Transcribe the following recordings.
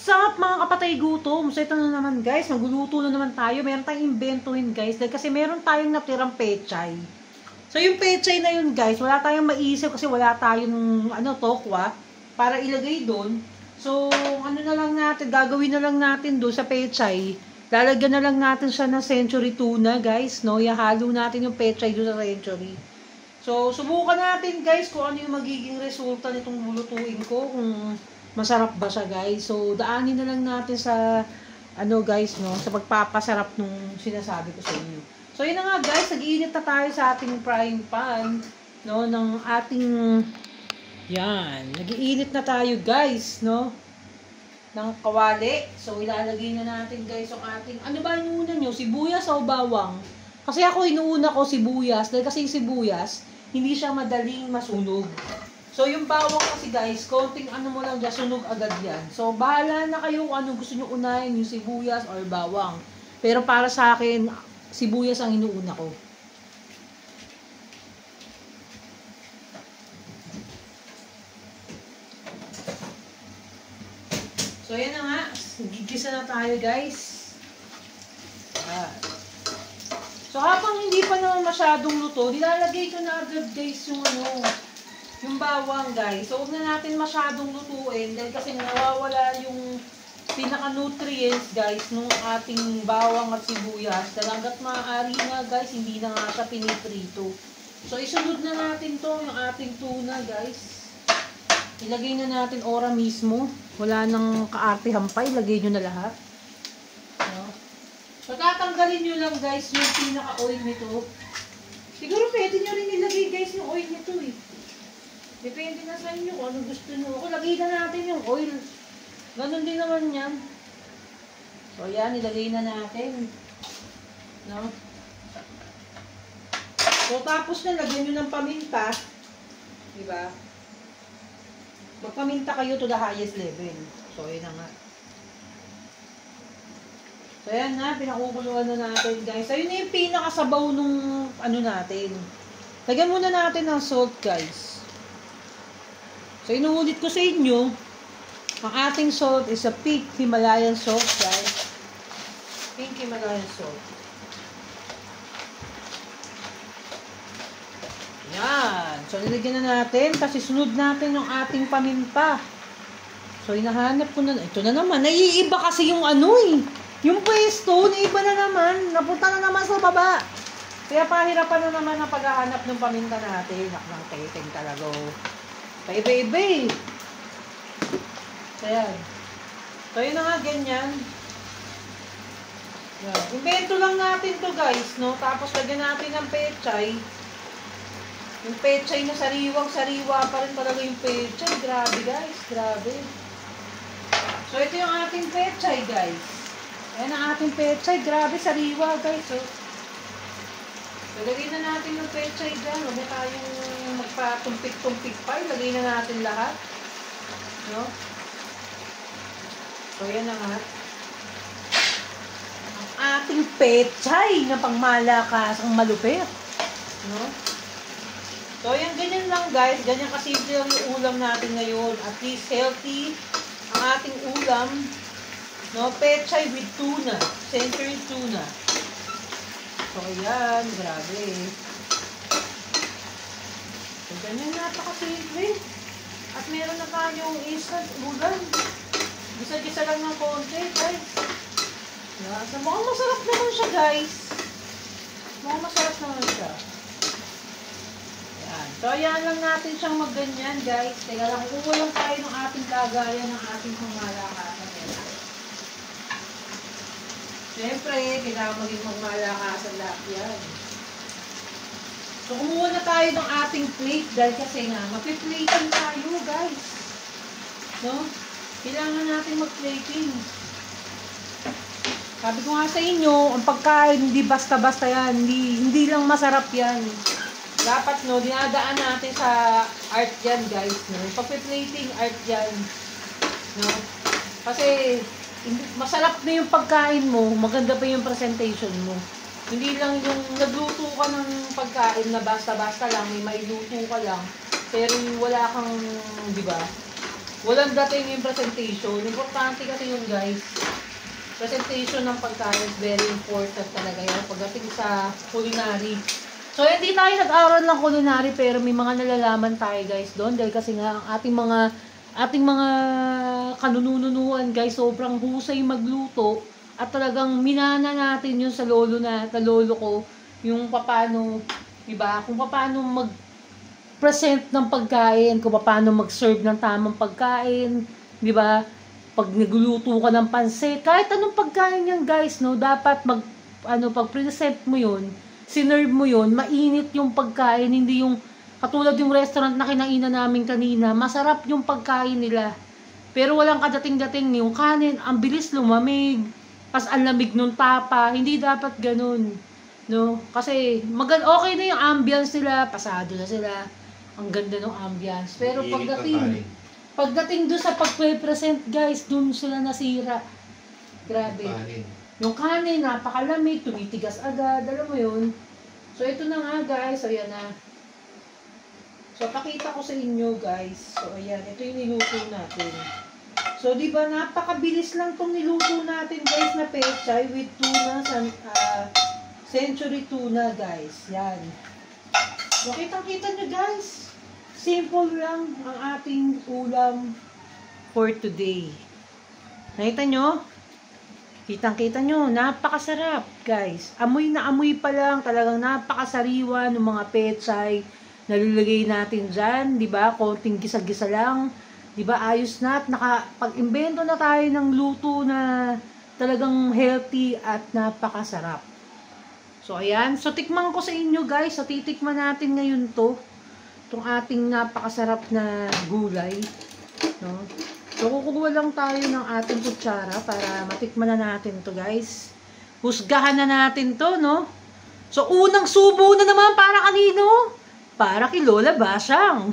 Sarap mga kapatay gutom. So ito na naman guys, magluluto na naman tayo. Meron tayong imbentuhin guys. Dahil kasi meron tayong natirang pechay. So yung pechay na yun guys, wala tayong maisip kasi wala tayong tokwa para ilagay doon. So ano na lang natin, gagawin na lang natin doon sa pechay. Lalagyan na lang natin siya ng century tuna guys. No? Ihalo natin yung pechay doon sa century. So subukan natin guys kung ano yung magiging resulta nitong lulutuin ko. Kung masarap ba siya guys. So daanin na lang natin sa guys no, sa pagpapasarap nung sinasabi ko sa inyo. So yun na nga guys, nag-iinit na tayo sa ating frying pan no ng ating nag-iinit na tayo guys no ng kawali. So ilalagay na natin guys yung ating ano ba inuuna nyo? Sibuyas o bawang? Kasi ako inuuna ko sibuyas dahil kasi yung sibuyas hindi siya madaling masunog. So, yung bawang kasi guys, konting mo lang dyan, sunog agad yan. So, bahala na kayo kung anong gusto nyo unahin, yung sibuyas or bawang. Pero para sa akin, sibuyas ang inuuna ko. So, yan na nga. Gigisa na tayo guys. So, habang hindi pa naman masyadong luto, nilalagay ko na agad guys yung bawang guys. So, huwag na natin masyadong lutuin dahil kasi nawawala yung pinaka-nutrients guys nung ating bawang at sibuyas. Dahil hanggat maaari na guys, hindi na nga siya piniprito. So, isunod na natin to yung ating tuna guys. Ilagay na natin ora mismo. Wala nang kaartihan pa. Ilagay nyo na lahat. No? So, tatanggalin nyo lang guys yung pinaka-oil nito. Siguro pwede nyo rin ilagay guys yung oil nito eh. Depende na sa inyo kung ano gusto nyo. Ako, lagay na natin yung oil. Ganon din naman yan. So, yan. Ilagay na natin. No? So, tapos na, lagyan nyo ng paminta. Diba? Magpaminta kayo to the highest level. So, yun na nga. So, yan na. Pinakukuluan na natin, guys. So, yun na yung pinakasabaw nung natin. Lagyan muna natin ng salt, guys. So, inuulit ko sa inyo, ang ating salt is a pink Himalayan salt, guys. Pink Himalayan salt. Yan. So, nilagyan na natin, kasi sunod natin yung ating paminta. So, hinahanap ko na, ito na naman, naiiba kasi yung yung pwesto, naiiba na naman, napunta na naman sa baba. Kaya pahirapan na naman ang paghahanap ng paminta natin. Nakang teteng talaga. Paiba-iba. Ayan. So, yun na nga, ganyan. Yan. Invento lang natin to guys, no? Tapos, lagyan natin ng pechay. Yung pechay na sariwang-sariwa pa rin talaga yung pechay. Grabe, guys. Grabe. So, ito yung ating pechay, guys. Ayan ang ating pechay. Grabe, sariwa, guys. So, lagay na natin yung pechay dyan. Huwag na tayong magpatumpik-tumpik pa. Lagay na natin lahat. No? So, yan na nga. Ang ating pechay na pangmalakas, ang malupit. No? So, yan, ganyan lang guys. Ganyan kasimple yung ulam natin ngayon. At least healthy ang ating ulam. No? Pechay with tuna. Century tuna. So, ayan. Grabe. So, ganyan napakasimple. At meron na tayong instant ulam. Gisa-gisa lang ng konti, guys. Yeah. So, mukhang masarap naman siya, guys. Mukhang masarap naman siya. Ayan. So, ayan lang natin siyang magganyan, guys. Teka lang, kukuha lang tayo ng ating lagayan ng ating pangmalakasan. Siyempre, kailangan maging pangmalakasan lahat yan. So, kumuha na tayo ng ating plate dahil kasi nga, mag-plating tayo, guys. No? Kailangan natin mag-plating. Sabi ko nga sa inyo, ang pagkain, hindi basta-basta yan. Hindi lang masarap yan. Dapat, no, dinadaan natin sa art yan, guys. No? Pag-plating, art yan. No? Kasi, masarap na yung pagkain mo, maganda pa yung presentation mo. Hindi lang yung nagluto ka ng pagkain na basta-basta lang, may mailuto ka lang, pero wala kang, di ba, Walang dating yung presentation. Importante kasi yung guys. Presentation ng pagkain is very important talaga yan pagdating sa culinary. So, hindi tayo nag-aral ng culinary pero may mga nalalaman tayo guys doon. Dahil kasi nga ang ating mga kanununuan guys, sobrang husay magluto. At talagang minana natin yun sa lolo ko. Yung paano, diba? Kung paano mag-present ng pagkain, kung paano mag-serve ng tamang pagkain, diba? Pag nagluto ka ng pansit, kahit anong pagkain yan guys, no, dapat pag-present mo yun, sinerve mo yun, mainit yung pagkain, hindi yung katulad yung restaurant na kinainan namin kanina, masarap yung pagkain nila. Pero walang kadating-dating yung kanin, ang bilis lumamig, tas ang lamig nung tapa, hindi dapat ganun. No? Kasi okay na yung ambience nila, pasado na sila, ang ganda ng ambience. Pero pagdating doon sa pag-present guys, doon sila nasira. Grabe. Yung kanin, napakalamig, tumitigas agad, alam mo yun. So, ito na nga guys, ayan na. So, pakita ko sa inyo guys. So, ayan, ito yung niluto natin. So, di ba napakabilis lang tong niluto natin guys na pechay with tuna, century tuna guys. Yan. So, kitang-kita nyo guys. Simple lang ang ating ulam for today. Nakita nyo? Kitang-kita nyo, napakasarap guys. Amoy na amoy pa lang, talagang napakasariwa ng mga pechay na nilagay natin dyan, di ba? Konting gisa-gisa lang, di ba? Ayos na at nakapag-imbento na tayo ng luto na talagang healthy at napakasarap. So ayan, so tikman ko sa inyo guys, so titikman natin ngayon itong ating napakasarap na gulay, no? So, kukuha lang tayo ng ating kutsara para matikman na natin to guys. Husgahan na natin to, no? So, unang subo na naman para kanino? Para kay Lola Basyang.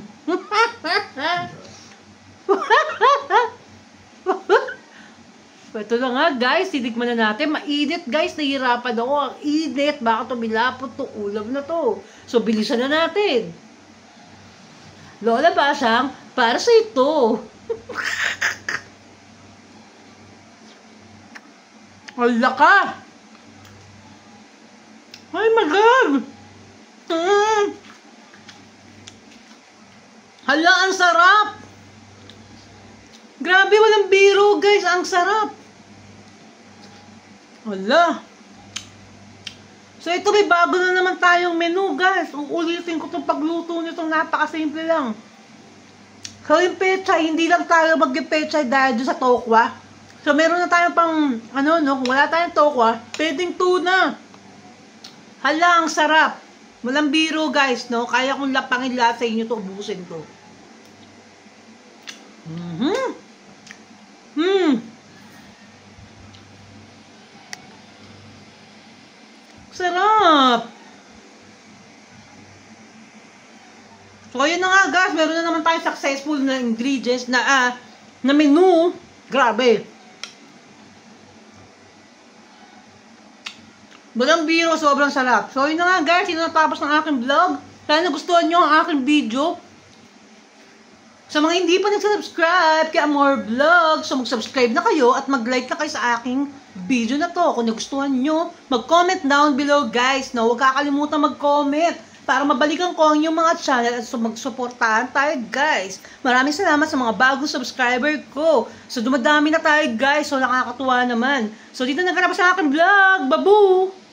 Ito na nga guys, titikman na natin. Mainit guys, nahihirapan ako. Ang init, baka tumilapot to ulam na to. So, bilisan na natin. Lola Basyang, para sa ito. Hala ka! Ay, my God! Hala, ang sarap! Grabe, walang biro, guys. Ang sarap! Hala! So, ito may bago na naman tayong menu, guys. Uulitin ko itong pagluto nitong napakasimple lang. So, yung pechay, hindi lang tayo mag-pechay dahil doon sa tokwa. So, meron na tayong pang, kung wala tayong tokwa, pwedeng tuna. Hala, ang sarap. Walang biro, guys, no? Kaya kong lapangin lahat sa inyo to, ubusin to. Sarap! So, ayun na nga guys, meron na naman tayong successful na ingredients na menu. Grabe. Walang biro, sobrang sarap. So, ayun na nga guys, yun na natapos ng aking vlog. Sana nagustuhan nyo ang aking video. Sa mga hindi pa nagsasubscribe kay Amor Vlog, so mag-subscribe na kayo at mag-like na kayo sa aking video na to. Kung nagustuhan nyo, mag-comment down below guys. No? Huwag kakalimutan mag-comment para mabalikan ko ang inyong mga channel at magsuportahan tayo guys. Maraming salamat sa mga bagong subscriber ko. So dumadami na tayo guys, so nakakatuwa naman. So dito nagkarap sa aking vlog. Babu!